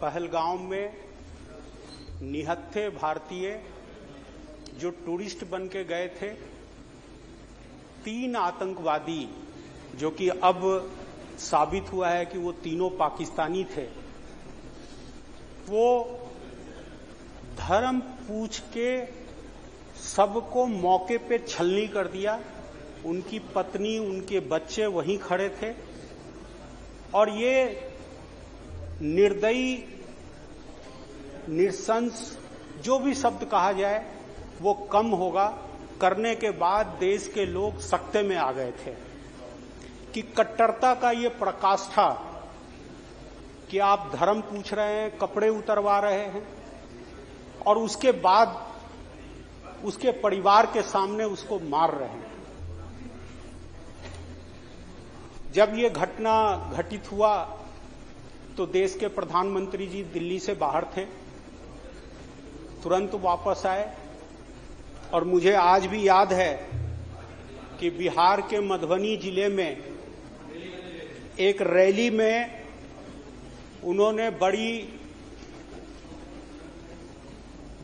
पहलगाम में निहत्थे भारतीय जो टूरिस्ट बन के गए थे, 3 आतंकवादी जो कि अब साबित हुआ है कि वो तीनों पाकिस्तानी थे, वो धर्म पूछ के सबको मौके पे छलनी कर दिया। उनकी पत्नी, उनके बच्चे वहीं खड़े थे और ये निर्दयी, निशंस, जो भी शब्द कहा जाए वो कम होगा, करने के बाद देश के लोग सख्ते में आ गए थे कि कट्टरता का ये प्रकाष्ठा कि आप धर्म पूछ रहे हैं, कपड़े उतरवा रहे हैं और उसके बाद उसके परिवार के सामने उसको मार रहे हैं। जब ये घटना घटित हुआ तो देश के प्रधानमंत्री जी दिल्ली से बाहर थे, तुरंत वापस आए और मुझे आज भी याद है कि बिहार के मधुबनी जिले में एक रैली में उन्होंने बड़ी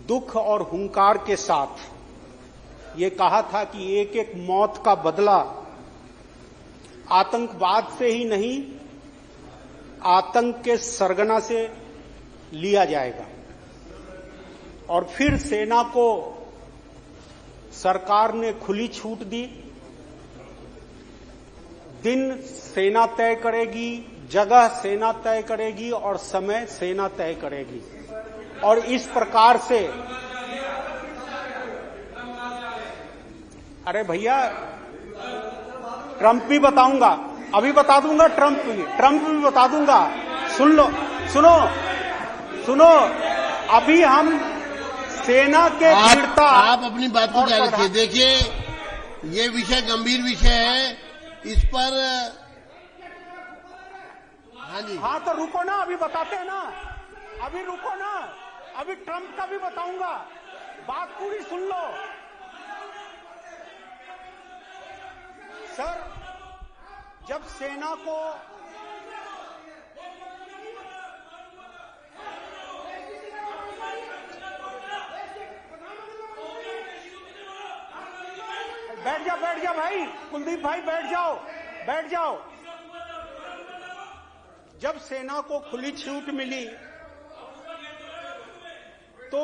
दुख और हुंकार के साथ ये कहा था कि एक एक मौत का बदला आतंकवाद से ही नहीं, आतंक के सरगना से लिया जाएगा। और फिर सेना को सरकार ने खुली छूट दी। दिन सेना तय करेगी, जगह सेना तय करेगी और समय सेना तय करेगी। और इस प्रकार से, अरे भैया, ट्रंप भी बताऊंगा, अभी बता दूंगा, ट्रंप भी बता दूंगा। सुन लो, सुनो, अभी हम सेना के वीरता, आप अपनी बात को जारी रखिए। देखिए, ये विषय गंभीर विषय है, इस पर हाँ तो रुको ना, अभी बताते हैं ना, अभी रुको ना, अभी ट्रंप का भी बताऊंगा, बात पूरी सुन लो। सर, जब सेना को बैठ जा भाई, कुलदीप भाई बैठ जाओ। जब सेना को खुली छूट मिली तो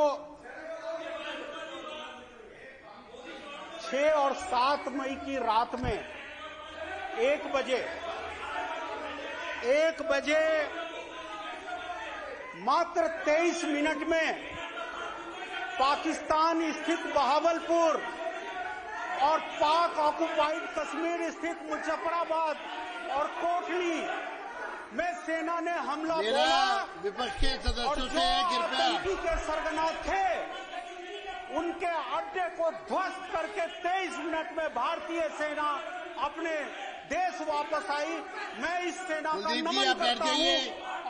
6 और 7 मई की रात में 1 बजे मात्र 23 मिनट में पाकिस्तान स्थित बहावलपुर और पाक ऑक्युपाइड कश्मीर स्थित मुजफ्फराबाद और कोटली में सेना ने हमला बोला। विपक्ष के सदस्यों से कृपया के सरगना थे, उनके अड्डे को ध्वस्त करके 23 मिनट में भारतीय सेना अपने देश वापस आई। मैं इस सेना का नमन करता हूं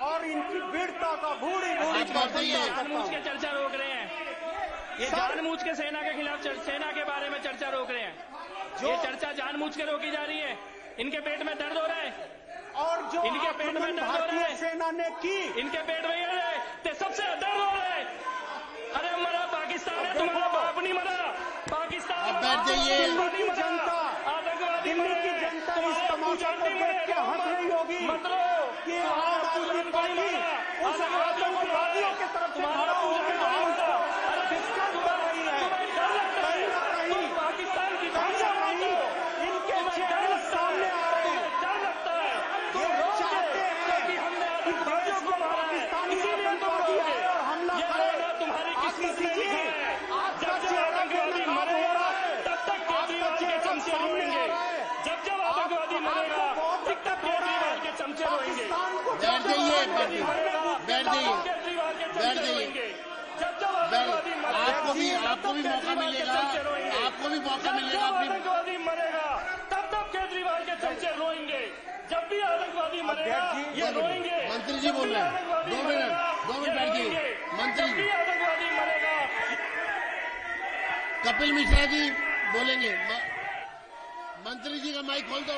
और इनकी वीरता का भूरी जानबूझ के चर्चा रोक रहे हैं। ये जानबूझ के सेना के खिलाफ, सेना के बारे में चर्चा रोक रहे हैं। ये चर्चा जानबूझ के रोकी जा रही है। इनके पेट में दर्द हो रहा है और जो इनके पेट में दर्द हो रहा है, सेना ने की, इनके पेट में ये सबसे दर्द हो रहा है। अरे मरा पाकिस्तान है, तुम्हारा बाप नहीं मरा, पाकिस्तान दिल्ली की जनता, दिल्ली की जनता इस तमाशा को देख के हंस रही होगी कि आम आदमी पार्टी उस आतंकवादियों की तरफ से खड़ा होकर डिस्कस कर रही है। कहीं ना कहीं पाकिस्तान की इनके चेहरे सामने आ रहे हैं। ये चाहते हैं कि देश को पाकिस्तानी आतंकवादी आए और हमला करे। तुम्हारी किस्मत में लिखा है, जब आतंकवादी मरेगा तब तक केजरीवाल के चमचे रोएंगे। जब आतंकवादी मरेगा तब तक केजरीवाल के चमचे रोएंगे। बैठ जाइए। आपको भी मौका मिलेगा, आतंकवादी मरेगा तब तक केजरीवाल के चमचे रोएंगे। जब भी आतंकवादी मरेगा ये रोएंगे। मंत्री जी बोल रहे हैं, 2 मिनट बैठ जाइए। मंत्री जी, आतंकवादी मरेगा। कपिल मिश्रा जी बोलेंगे। मंत्री जी का माइक खोल दो।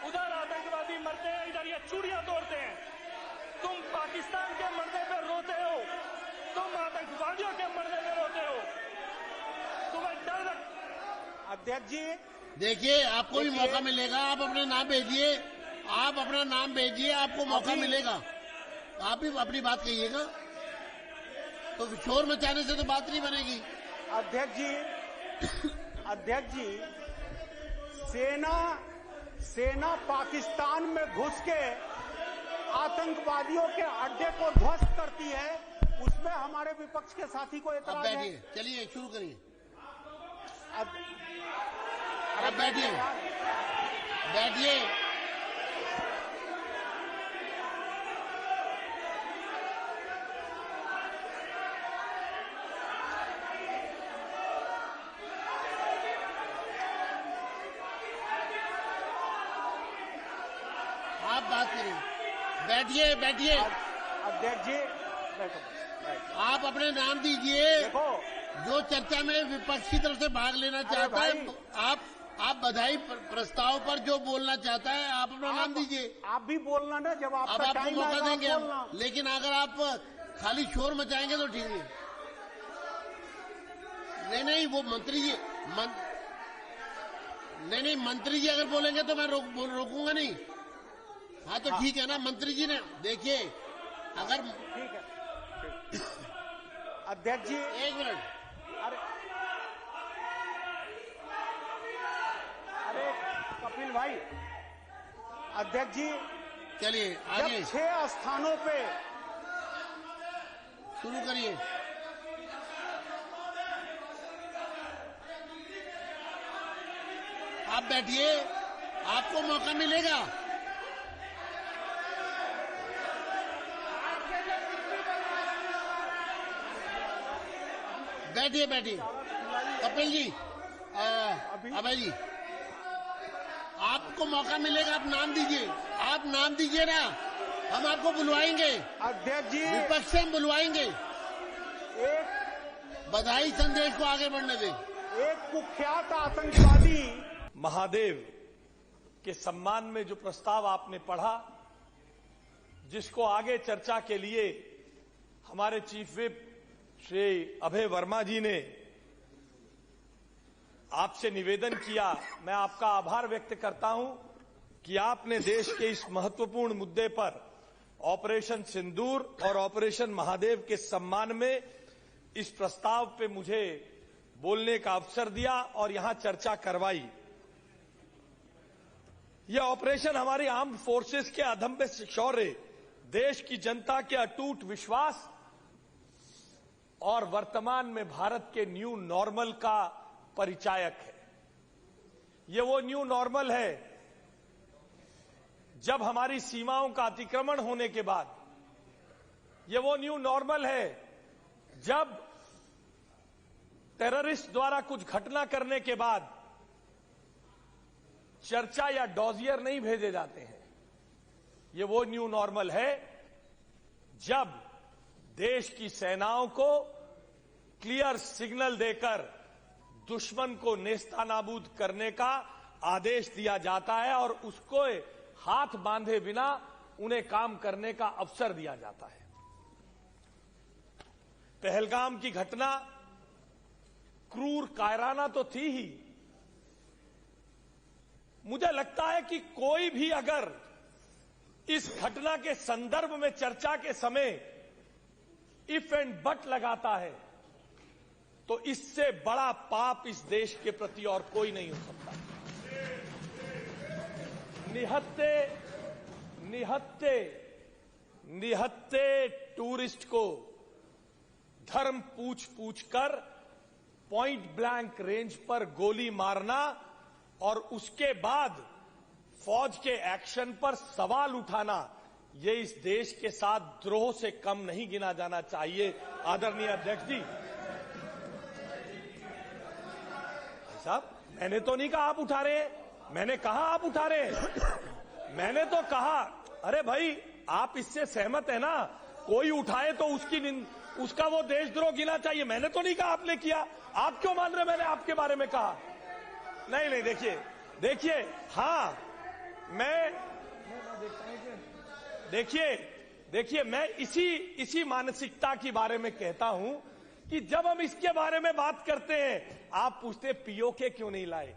उधर आतंकवादी मरते हैं, इधर ये चूड़ियां तोड़ते हैं। अध्यक्ष जी, देखिए आपको भी मौका मिलेगा, आप अपना नाम भेजिए, आप अपना नाम भेजिए, आपको मौका मिलेगा, आप भी अपनी बात कहिएगा। तो शोर मचाने से तो बात नहीं बनेगी। अध्यक्ष जी, सेना पाकिस्तान में घुस के आतंकवादियों के अड्डे को ध्वस्त करती है, उसमें हमारे विपक्ष के साथी को एतराज है। बैठिए, चलिए शुरू करिए। अरे बैठिए, बैठिए। आप बात करिए, बैठिए बैठिए। अध्यक्ष जी, बैठो। आप अपने नाम दीजिए। देखो, जो चर्चा में विपक्ष की तरफ से भाग लेना चाहता है, आप बधाई प्रस्ताव पर जो बोलना चाहता है, आप अपना नाम दीजिए। आप भी बोलना ना, जब अब आपका आपको टाइम मौका आएगा देंगे आप हम, बोलना। लेकिन अगर आप खाली शोर मचाएंगे तो ठीक नहीं। नहीं, वो मंत्री जी नहीं, मंत्री जी अगर बोलेंगे तो मैं रोकूंगा नहीं। हाँ तो ठीक है ना, मंत्री जी ने देखिए अगर ठीक है। अध्यक्ष जी, 1 मिनट। अरे कपिल भाई, अध्यक्ष जी, चलिए जब आगे 6 स्थानों पे शुरू करिए। आप बैठिए, आपको मौका मिलेगा। बैठिए बैठिए। कपिल जी, अभय जी, आपको मौका मिलेगा, आप नाम दीजिए। आप नाम दीजिए ना, हम आपको बुलवाएंगे। अध्यक्ष जी, विपक्ष से हम बुलवाएंगे। एक बधाई संदेश को आगे बढ़ने दें। कुख्यात आतंकवादी महादेव के सम्मान में जो प्रस्ताव आपने पढ़ा, जिसको आगे चर्चा के लिए हमारे चीफ विप श्री अभय वर्मा जी ने आपसे निवेदन किया, मैं आपका आभार व्यक्त करता हूं कि आपने देश के इस महत्वपूर्ण मुद्दे पर ऑपरेशन सिंदूर और ऑपरेशन महादेव के सम्मान में इस प्रस्ताव पे मुझे बोलने का अवसर दिया और यहां चर्चा करवाई। यह ऑपरेशन हमारी आर्म्ड फोर्सेस के अदम्य शौर्य, देश की जनता के अटूट विश्वास और वर्तमान में भारत के न्यू नॉर्मल का परिचायक है। यह वो न्यू नॉर्मल है जब हमारी सीमाओं का अतिक्रमण होने के बाद, यह वो न्यू नॉर्मल है जब टेररिस्ट द्वारा कुछ घटना करने के बाद चर्चा या डॉजियर नहीं भेजे जाते हैं। यह वो न्यू नॉर्मल है जब देश की सेनाओं को क्लियर सिग्नल देकर दुश्मन को नेस्तानाबूद करने का आदेश दिया जाता है और उसको हाथ बांधे बिना उन्हें काम करने का अवसर दिया जाता है। पहलगाम की घटना क्रूर कायराना तो थी ही। मुझे लगता है कि कोई भी अगर इस घटना के संदर्भ में चर्चा के समय इफ एंड बट लगाता है तो इससे बड़ा पाप इस देश के प्रति और कोई नहीं हो सकता। निहत्ते टूरिस्ट को धर्म पूछ कर पॉइंट ब्लैंक रेंज पर गोली मारना और उसके बाद फौज के एक्शन पर सवाल उठाना, ये इस देश के साथ द्रोह से कम नहीं गिना जाना चाहिए। आदरणीय अध्यक्ष जी, साहब मैंने तो नहीं कहा आप उठा रहे हैं, मैंने कहा आप उठा रहे हैं। मैंने तो कहा अरे भाई आप इससे सहमत है ना, कोई उठाए तो उसका वो देशद्रोह गिना चाहिए। मैंने तो नहीं कहा आपने किया, आप क्यों मान रहे मैंने आपके बारे में कहा? नहीं देखिए हाँ मैं देखिए मैं इसी मानसिकता के बारे में कहता हूं कि जब हम इसके बारे में बात करते हैं आप पूछते पीओके क्यों नहीं लाए।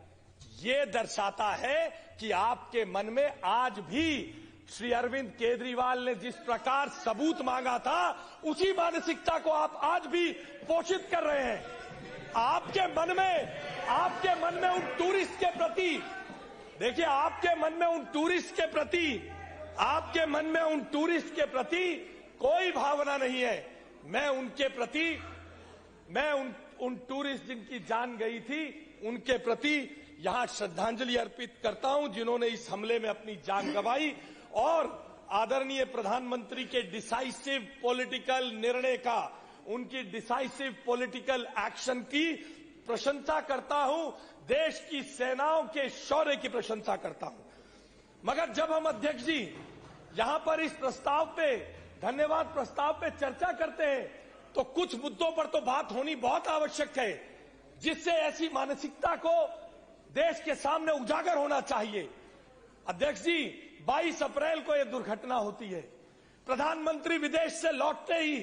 ये दर्शाता है कि आपके मन में आज भी श्री अरविंद केजरीवाल ने जिस प्रकार सबूत मांगा था उसी मानसिकता को आप आज भी पोषित कर रहे हैं। आपके मन में उन टूरिस्ट के प्रति, देखिए आपके मन में उन टूरिस्ट के प्रति कोई भावना नहीं है। मैं उन टूरिस्ट जिनकी जान गई थी उनके प्रति यहां श्रद्धांजलि अर्पित करता हूं जिन्होंने इस हमले में अपनी जान गंवाई, और आदरणीय प्रधानमंत्री के डिसाइसिव पॉलिटिकल निर्णय का, उनकी डिसाइसिव पॉलिटिकल एक्शन की प्रशंसा करता हूं, देश की सेनाओं के शौर्य की प्रशंसा करता हूं। मगर जब हम अध्यक्ष जी यहां पर इस प्रस्ताव पे, धन्यवाद प्रस्ताव पे चर्चा करते हैं तो कुछ मुद्दों पर तो बात होनी बहुत आवश्यक है जिससे ऐसी मानसिकता को देश के सामने उजागर होना चाहिए। अध्यक्ष जी 22 अप्रैल को यह दुर्घटना होती है। प्रधानमंत्री विदेश से लौटते ही